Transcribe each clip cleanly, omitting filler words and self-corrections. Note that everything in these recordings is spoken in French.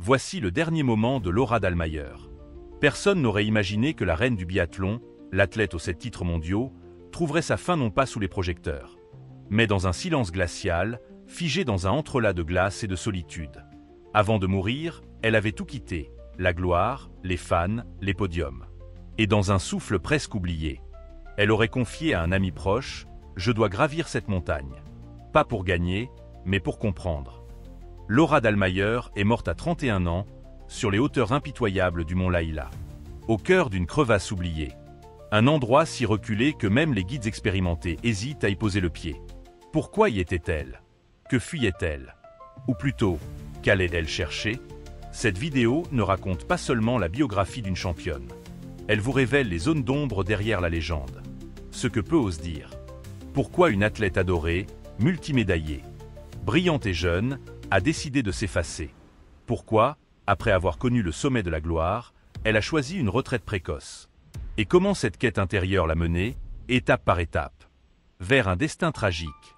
Voici le dernier moment de Laura Dahlmeier. Personne n'aurait imaginé que la reine du biathlon, l'athlète aux 7 titres mondiaux, trouverait sa fin non pas sous les projecteurs, mais dans un silence glacial, figé dans un entrelac de glace et de solitude. Avant de mourir, elle avait tout quitté, la gloire, les fans, les podiums. Et dans un souffle presque oublié, elle aurait confié à un ami proche « Je dois gravir cette montagne. Pas pour gagner, mais pour comprendre ». Laura Dahlmeier est morte à 31 ans, sur les hauteurs impitoyables du mont Laïla, au cœur d'une crevasse oubliée. Un endroit si reculé que même les guides expérimentés hésitent à y poser le pied. Pourquoi y était-elle? Que fuyait-elle? Ou plutôt, qu'allait-elle chercher? Cette vidéo ne raconte pas seulement la biographie d'une championne. Elle vous révèle les zones d'ombre derrière la légende. Ce que peu osent dire. Pourquoi une athlète adorée, multimédaillée, brillante et jeune, a décidé de s'effacer? Pourquoi, après avoir connu le sommet de la gloire, elle a choisi une retraite précoce? Et comment cette quête intérieure l'a menée, étape par étape, vers un destin tragique?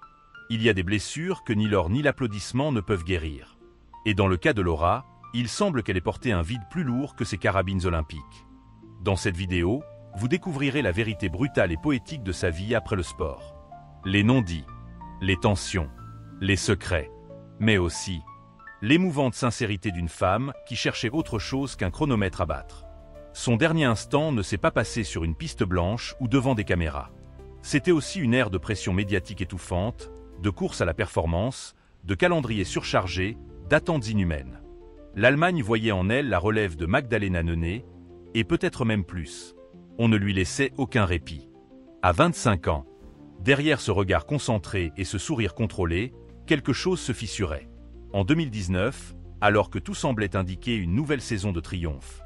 Il y a des blessures que ni l'or ni l'applaudissement ne peuvent guérir. Et dans le cas de Laura, il semble qu'elle ait porté un vide plus lourd que ses carabines olympiques. Dans cette vidéo, vous découvrirez la vérité brutale et poétique de sa vie après le sport. Les non-dits, les tensions, les secrets, mais aussi l'émouvante sincérité d'une femme qui cherchait autre chose qu'un chronomètre à battre. Son dernier instant ne s'est pas passé sur une piste blanche ou devant des caméras. C'était aussi une ère de pression médiatique étouffante, de course à la performance, de calendrier surchargé, d'attentes inhumaines. L'Allemagne voyait en elle la relève de Magdalena Neuné, et peut-être même plus. On ne lui laissait aucun répit. À 25 ans, derrière ce regard concentré et ce sourire contrôlé, quelque chose se fissurait. En 2019, alors que tout semblait indiquer une nouvelle saison de triomphe,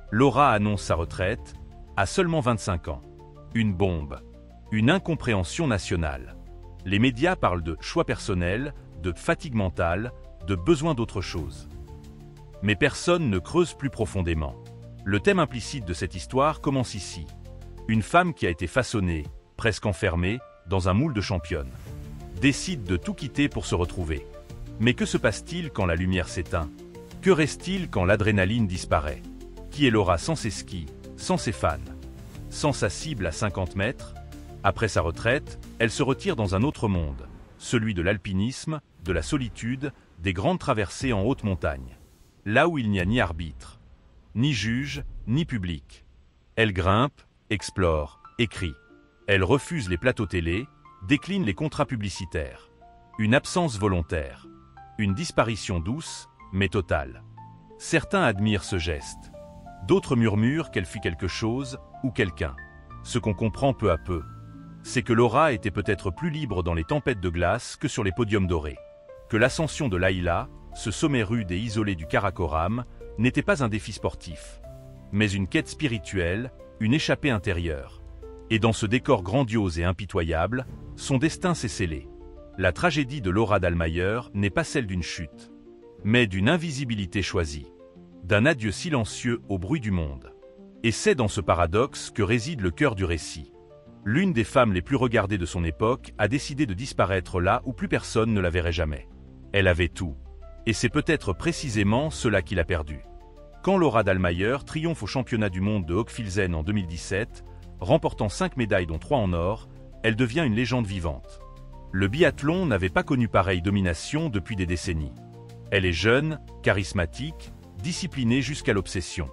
Laura annonce sa retraite, à seulement 25 ans. Une bombe. Une incompréhension nationale. Les médias parlent de choix personnel, de fatigue mentale, de besoin d'autre chose. Mais personne ne creuse plus profondément. Le thème implicite de cette histoire commence ici. Une femme qui a été façonnée, presque enfermée, dans un moule de championne, décide de tout quitter pour se retrouver. Mais que se passe-t-il quand la lumière s'éteint? Que reste-t-il quand l'adrénaline disparaît? Qui est Laura sans ses skis, sans ses fans, sans sa cible à 50 mètres? Après sa retraite, elle se retire dans un autre monde, celui de l'alpinisme, de la solitude, des grandes traversées en haute montagne. Là où il n'y a ni arbitre, ni juge, ni public. Elle grimpe, explore, écrit. Elle refuse les plateaux télé, décline les contrats publicitaires. Une absence volontaire. Une disparition douce, mais totale. Certains admirent ce geste. D'autres murmurent qu'elle fut quelque chose, ou quelqu'un. Ce qu'on comprend peu à peu, c'est que Laura était peut-être plus libre dans les tempêtes de glace que sur les podiums dorés. Que l'ascension de Laïla, ce sommet rude et isolé du Karakoram, n'était pas un défi sportif, mais une quête spirituelle, une échappée intérieure. Et dans ce décor grandiose et impitoyable, son destin s'est scellé. La tragédie de Laura Dahlmeier n'est pas celle d'une chute, mais d'une invisibilité choisie, d'un adieu silencieux au bruit du monde. Et c'est dans ce paradoxe que réside le cœur du récit. L'une des femmes les plus regardées de son époque a décidé de disparaître là où plus personne ne la verrait jamais. Elle avait tout. Et c'est peut-être précisément cela qu'il a perdu. Quand Laura Dahlmeier triomphe au championnat du monde de Hochfilzen en 2017, remportant 5 médailles dont 3 en or, elle devient une légende vivante. Le biathlon n'avait pas connu pareille domination depuis des décennies. Elle est jeune, charismatique, disciplinée jusqu'à l'obsession.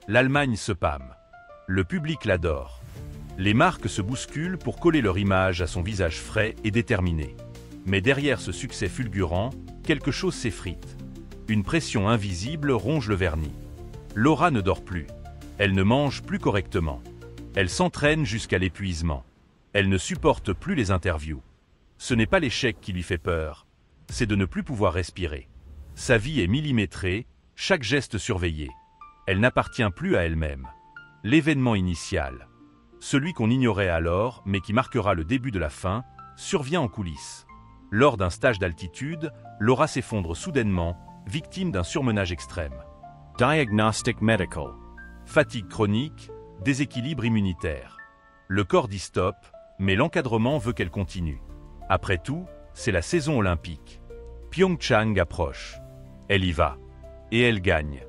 L'Allemagne se pâme. Le public l'adore. Les marques se bousculent pour coller leur image à son visage frais et déterminé. Mais derrière ce succès fulgurant, quelque chose s'effrite. Une pression invisible ronge le vernis. Laura ne dort plus. Elle ne mange plus correctement. Elle s'entraîne jusqu'à l'épuisement. Elle ne supporte plus les interviews. Ce n'est pas l'échec qui lui fait peur, c'est de ne plus pouvoir respirer. Sa vie est millimétrée, chaque geste surveillé. Elle n'appartient plus à elle-même. L'événement initial, celui qu'on ignorait alors mais qui marquera le début de la fin, survient en coulisses. Lors d'un stage d'altitude, Laura s'effondre soudainement, victime d'un surmenage extrême. Diagnostic Medical. Fatigue chronique, déséquilibre immunitaire. Le corps dit stop, mais l'encadrement veut qu'elle continue. Après tout, c'est la saison olympique. Pyeongchang approche. Elle y va. Et elle gagne.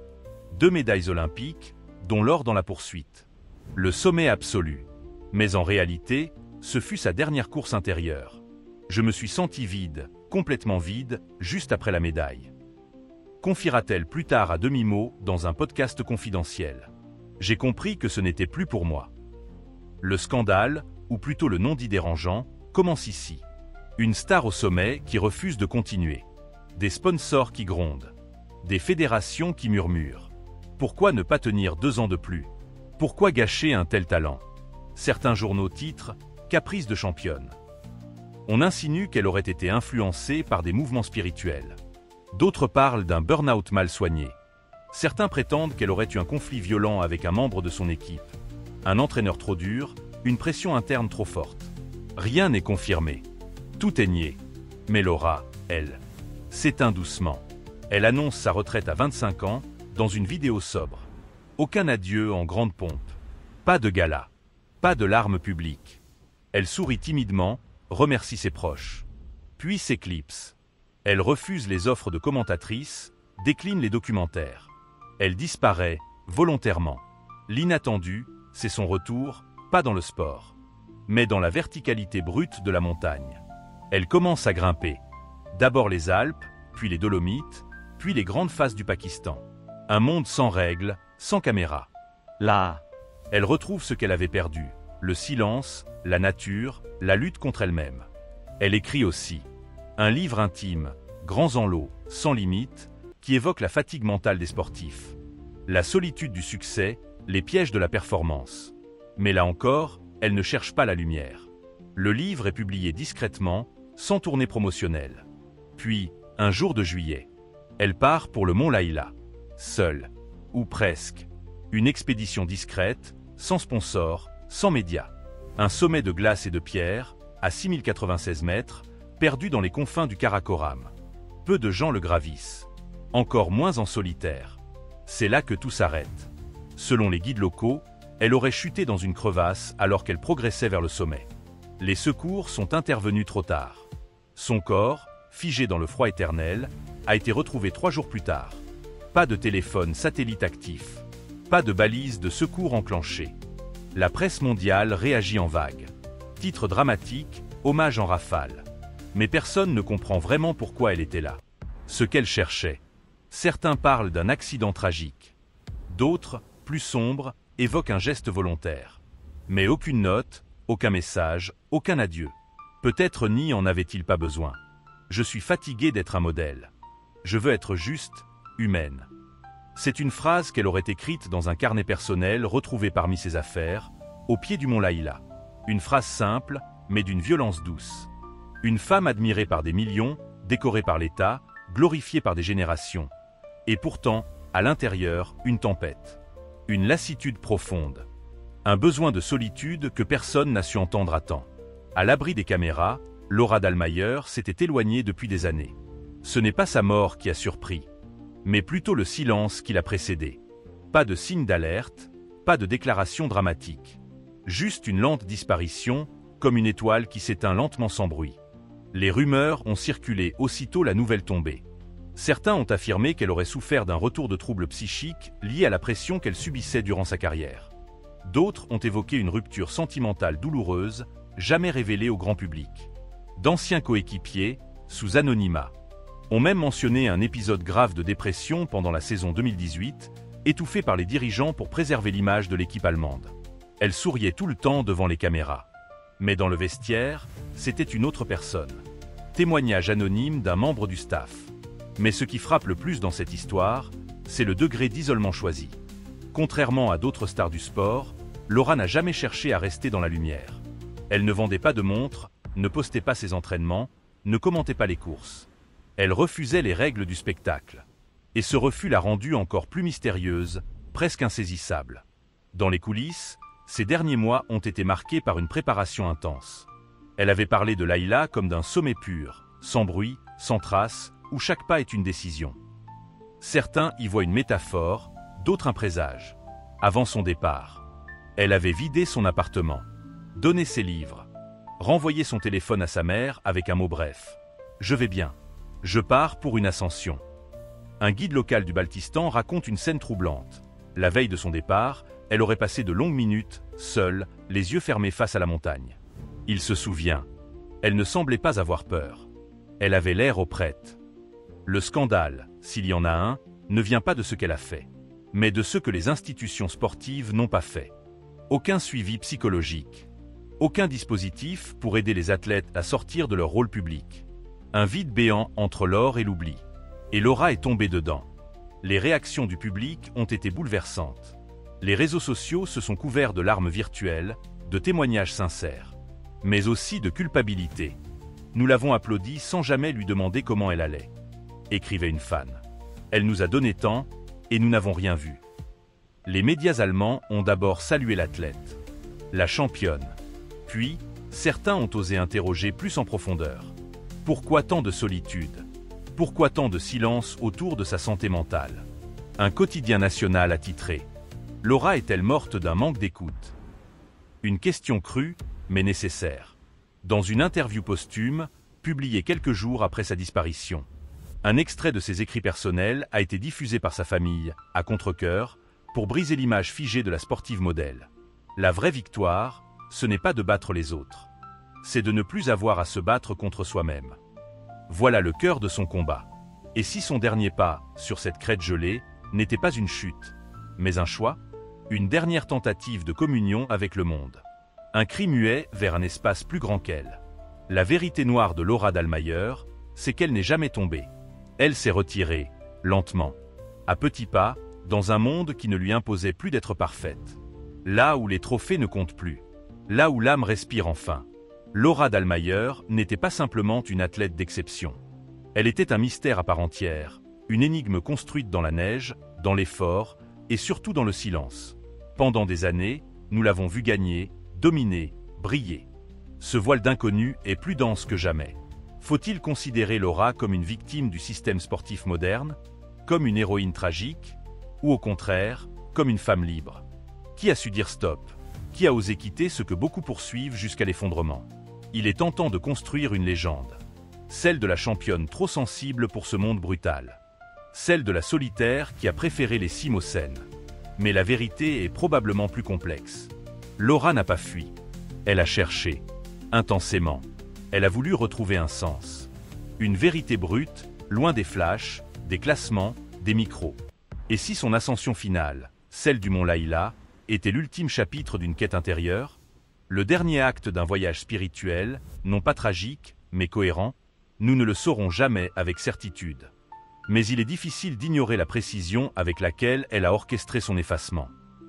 2 médailles olympiques, dont l'or dans la poursuite. Le sommet absolu. Mais en réalité, ce fut sa dernière course intérieure. Je me suis senti vide, complètement vide, juste après la médaille. Confiera-t-elle plus tard à demi-mot dans un podcast confidentiel. J'ai compris que ce n'était plus pour moi. Le scandale, ou plutôt le non-dit dérangeant, commence ici. Une star au sommet qui refuse de continuer. Des sponsors qui grondent. Des fédérations qui murmurent. Pourquoi ne pas tenir 2 ans de plus? Pourquoi gâcher un tel talent? Certains journaux titrent « Caprice de championne ». On insinue qu'elle aurait été influencée par des mouvements spirituels. D'autres parlent d'un burn-out mal soigné. Certains prétendent qu'elle aurait eu un conflit violent avec un membre de son équipe. Un entraîneur trop dur, une pression interne trop forte. Rien n'est confirmé. Tout est nié. Mais Laura, elle, s'éteint doucement. Elle annonce sa retraite à 25 ans, dans une vidéo sobre. Aucun adieu en grande pompe. Pas de gala. Pas de larmes publiques. Elle sourit timidement, remercie ses proches. Puis s'éclipse. Elle refuse les offres de commentatrice, décline les documentaires. Elle disparaît, volontairement. L'inattendu, c'est son retour, pas dans le sport, mais dans la verticalité brute de la montagne. Elle commence à grimper. D'abord les Alpes, puis les Dolomites, puis les grandes faces du Pakistan. Un monde sans règles, sans caméra. Là, elle retrouve ce qu'elle avait perdu, le silence, la nature, la lutte contre elle-même. Elle écrit aussi. Un livre intime, Grands en lot, sans limite, qui évoque la fatigue mentale des sportifs. La solitude du succès, les pièges de la performance. Mais là encore, elle ne cherche pas la lumière. Le livre est publié discrètement, sans tournée promotionnelle. Puis, un jour de juillet, elle part pour le mont Laïla. Seule, ou presque. Une expédition discrète, sans sponsor, sans médias. Un sommet de glace et de pierre, à 6096 mètres, perdu dans les confins du Karakoram. Peu de gens le gravissent. Encore moins en solitaire. C'est là que tout s'arrête. Selon les guides locaux, elle aurait chuté dans une crevasse alors qu'elle progressait vers le sommet. Les secours sont intervenus trop tard. Son corps, figé dans le froid éternel, a été retrouvé 3 jours plus tard. Pas de téléphone satellite actif. Pas de balise de secours enclenchée. La presse mondiale réagit en vague. Titre dramatique, hommage en rafale. Mais personne ne comprend vraiment pourquoi elle était là. Ce qu'elle cherchait. Certains parlent d'un accident tragique. D'autres, plus sombres, évoquent un geste volontaire. Mais aucune note, aucun message, aucun adieu. Peut-être n'y en avait-il pas besoin. Je suis fatigué d'être un modèle. Je veux être juste, humaine. C'est une phrase qu'elle aurait écrite dans un carnet personnel retrouvé parmi ses affaires, au pied du mont Laïla. Une phrase simple, mais d'une violence douce. Une femme admirée par des millions, décorée par l'État, glorifiée par des générations. Et pourtant, à l'intérieur, une tempête. Une lassitude profonde. Un besoin de solitude que personne n'a su entendre à temps. À l'abri des caméras, Laura Dahlmeier s'était éloignée depuis des années. Ce n'est pas sa mort qui a surpris, mais plutôt le silence qui l'a précédé. Pas de signe d'alerte, pas de déclaration dramatique. Juste une lente disparition, comme une étoile qui s'éteint lentement sans bruit. Les rumeurs ont circulé aussitôt la nouvelle tombée. Certains ont affirmé qu'elle aurait souffert d'un retour de troubles psychiques liés à la pression qu'elle subissait durant sa carrière. D'autres ont évoqué une rupture sentimentale douloureuse, jamais révélée au grand public. D'anciens coéquipiers, sous anonymat, ont même mentionné un épisode grave de dépression pendant la saison 2018, étouffé par les dirigeants pour préserver l'image de l'équipe allemande. Elle souriait tout le temps devant les caméras. Mais dans le vestiaire, c'était une autre personne. Témoignage anonyme d'un membre du staff. Mais ce qui frappe le plus dans cette histoire, c'est le degré d'isolement choisi. Contrairement à d'autres stars du sport, Laura n'a jamais cherché à rester dans la lumière. Elle ne vendait pas de montres, ne postait pas ses entraînements, ne commentait pas les courses. Elle refusait les règles du spectacle. Et ce refus l'a rendue encore plus mystérieuse, presque insaisissable. Dans les coulisses, ces derniers mois ont été marqués par une préparation intense. Elle avait parlé de Laïla comme d'un sommet pur, sans bruit, sans trace, où chaque pas est une décision. Certains y voient une métaphore, d'autres un présage. Avant son départ, elle avait vidé son appartement, donné ses livres, renvoyé son téléphone à sa mère avec un mot bref. « Je vais bien. Je pars pour une ascension. » Un guide local du Baltistan raconte une scène troublante. La veille de son départ, elle aurait passé de longues minutes, seule, les yeux fermés face à la montagne. Il se souvient. Elle ne semblait pas avoir peur. Elle avait l'air auprête. Le scandale, s'il y en a un, ne vient pas de ce qu'elle a fait, mais de ce que les institutions sportives n'ont pas fait. Aucun suivi psychologique. Aucun dispositif pour aider les athlètes à sortir de leur rôle public. Un vide béant entre l'or et l'oubli. Et Laura est tombée dedans. Les réactions du public ont été bouleversantes. Les réseaux sociaux se sont couverts de larmes virtuelles, de témoignages sincères, mais aussi de culpabilité. Nous l'avons applaudie sans jamais lui demander comment elle allait, écrivait une fan. Elle nous a donné tant, et nous n'avons rien vu. Les médias allemands ont d'abord salué l'athlète, la championne. Puis, certains ont osé interroger plus en profondeur. Pourquoi tant de solitude? Pourquoi tant de silence autour de sa santé mentale? Un quotidien national a titré « Laura est-elle morte d'un manque d'écoute ?» Une question crue, mais nécessaire. Dans une interview posthume, publiée quelques jours après sa disparition. Un extrait de ses écrits personnels a été diffusé par sa famille, à contre-cœur, pour briser l'image figée de la sportive modèle. La vraie victoire, ce n'est pas de battre les autres. C'est de ne plus avoir à se battre contre soi-même. Voilà le cœur de son combat. Et si son dernier pas, sur cette crête gelée, n'était pas une chute, mais un choix, une dernière tentative de communion avec le monde. Un cri muet vers un espace plus grand qu'elle. La vérité noire de Laura Dahlmeier, c'est qu'elle n'est jamais tombée. Elle s'est retirée, lentement, à petits pas, dans un monde qui ne lui imposait plus d'être parfaite. Là où les trophées ne comptent plus. Là où l'âme respire enfin. Laura Dahlmeier n'était pas simplement une athlète d'exception. Elle était un mystère à part entière, une énigme construite dans la neige, dans l'effort et surtout dans le silence. Pendant des années, nous l'avons vue gagner, dominer, briller. Ce voile d'inconnu est plus dense que jamais. Faut-il considérer Laura comme une victime du système sportif moderne, comme une héroïne tragique, ou au contraire, comme une femme libre? Qui a su dire stop? Qui a osé quitter ce que beaucoup poursuivent jusqu'à l'effondrement? Il est tentant de construire une légende. Celle de la championne trop sensible pour ce monde brutal. Celle de la solitaire qui a préféré les cimes aux scènes. Mais la vérité est probablement plus complexe. Laura n'a pas fui. Elle a cherché. Intensément. Elle a voulu retrouver un sens. Une vérité brute, loin des flashs, des classements, des micros. Et si son ascension finale, celle du mont Laïla, était l'ultime chapitre d'une quête intérieure? Le dernier acte d'un voyage spirituel, non pas tragique, mais cohérent? Nous ne le saurons jamais avec certitude. Mais il est difficile d'ignorer la précision avec laquelle elle a orchestré son effacement.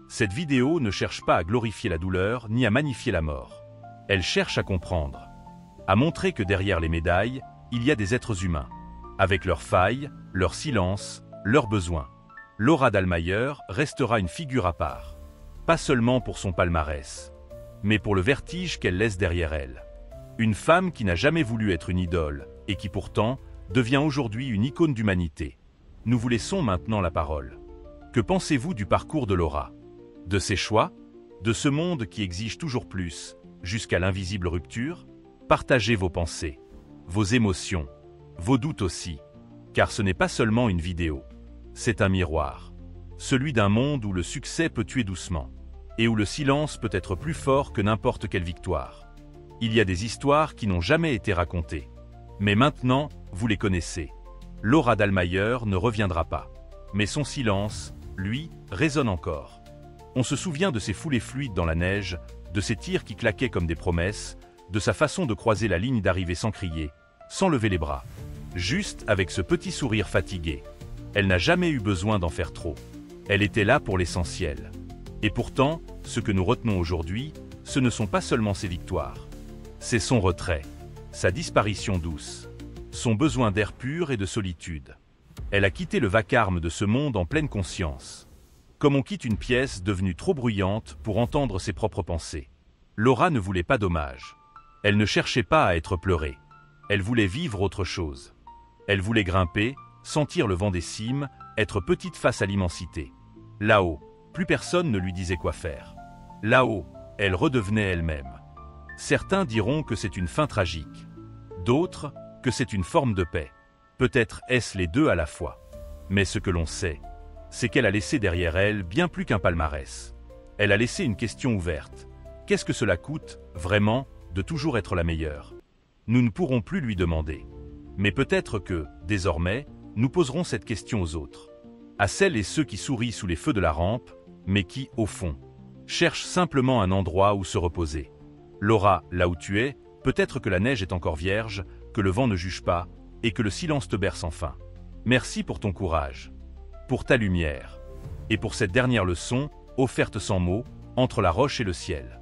Cette vidéo ne cherche pas à glorifier la douleur ni à magnifier la mort. Elle cherche à comprendre. À montrer que derrière les médailles, il y a des êtres humains. Avec leurs failles, leurs silences, leurs besoins. Laura Dahlmeier restera une figure à part. Pas seulement pour son palmarès, mais pour le vertige qu'elle laisse derrière elle. Une femme qui n'a jamais voulu être une idole, et qui pourtant devient aujourd'hui une icône d'humanité. Nous vous laissons maintenant la parole. Que pensez-vous du parcours de Laura? De ses choix? De ce monde qui exige toujours plus, jusqu'à l'invisible rupture? Partagez vos pensées, vos émotions, vos doutes aussi. Car ce n'est pas seulement une vidéo. C'est un miroir. Celui d'un monde où le succès peut tuer doucement. Et où le silence peut être plus fort que n'importe quelle victoire. Il y a des histoires qui n'ont jamais été racontées. Mais maintenant, vous les connaissez. Laura Dahlmeier ne reviendra pas. Mais son silence, lui, résonne encore. On se souvient de ses foulées fluides dans la neige, de ses tirs qui claquaient comme des promesses, de sa façon de croiser la ligne d'arrivée sans crier, sans lever les bras. Juste avec ce petit sourire fatigué. Elle n'a jamais eu besoin d'en faire trop. Elle était là pour l'essentiel. Et pourtant, ce que nous retenons aujourd'hui, ce ne sont pas seulement ses victoires. C'est son retrait, sa disparition douce, son besoin d'air pur et de solitude. Elle a quitté le vacarme de ce monde en pleine conscience. Comme on quitte une pièce devenue trop bruyante pour entendre ses propres pensées. Laura ne voulait pas d'hommage. Elle ne cherchait pas à être pleurée. Elle voulait vivre autre chose. Elle voulait grimper, sentir le vent des cimes, être petite face à l'immensité. Là-haut, plus personne ne lui disait quoi faire. Là-haut, elle redevenait elle-même. Certains diront que c'est une fin tragique. D'autres, que c'est une forme de paix. Peut-être est-ce les deux à la fois. Mais ce que l'on sait, c'est qu'elle a laissé derrière elle bien plus qu'un palmarès. Elle a laissé une question ouverte. Qu'est-ce que cela coûte, vraiment, de toujours être la meilleure? Nous ne pourrons plus lui demander. Mais peut-être que, désormais, nous poserons cette question aux autres. À celles et ceux qui sourient sous les feux de la rampe, mais qui, au fond, cherchent simplement un endroit où se reposer. Laura, là où tu es, peut-être que la neige est encore vierge, que le vent ne juge pas, et que le silence te berce enfin. Merci pour ton courage, pour ta lumière, et pour cette dernière leçon, offerte sans mots, entre la roche et le ciel.